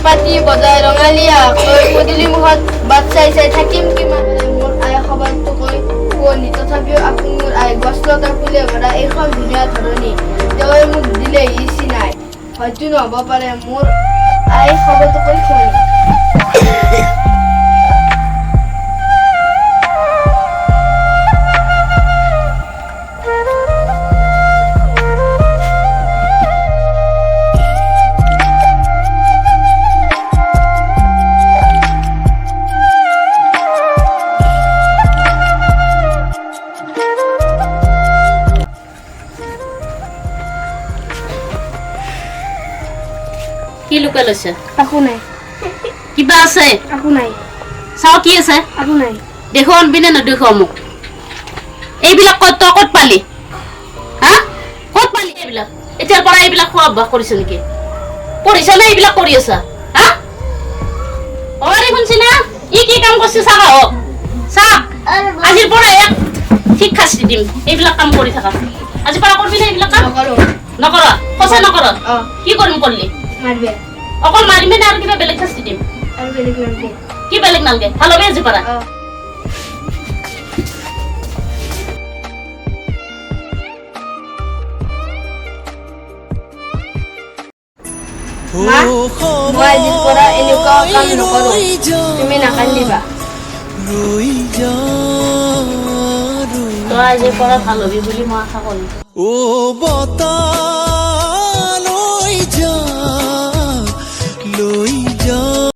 Pati bodai rongalia koi modili muhat batsai sai thakim kiman mur ai khabar to koi koni tothabio apun ai goslo ta pule gora ekhon dunia thoroni joi muk dile isi nai hoju no ba pare mur ai khabar to koi koni কি লুকাই লৈছে আকো নাই কিবা আছে আকো নাই চাও কি আছে আকো নাই দেখোন বিনে না দেখো মোক এইবিলাক কত পালি হা কত পালি এইবিলাক এতিয়াৰ পৰা এইবিলাক খোৱা অভ্যাস কৰিছ নেকি পৰিছ না এইবিলাক কৰি আছা হা অৰে শুনছি না ই কি কাম কৰিছে চাবা হ চা আজিৰ পৰা এক ঠিক খাসি দিম এইবিলাক কাম কৰি থাকা আজি পৰা কৰবি না এইবিলাক কাম নকৰ কসে নকৰ কি কৰিম কৰলি মারবে অকল মারিমে না আর কিবা বেলেগ শাস্তি দিম আর বেলেগ নামকে কি বেলেগ নামকে ভালো বেজি পারা মা মই জিত পৰা এনেকুৱা কাম নকৰো তুমি নাকান্দিবা তো আজি পৰা ভাল হবি বুলি মই আশা কৰিম ও বতা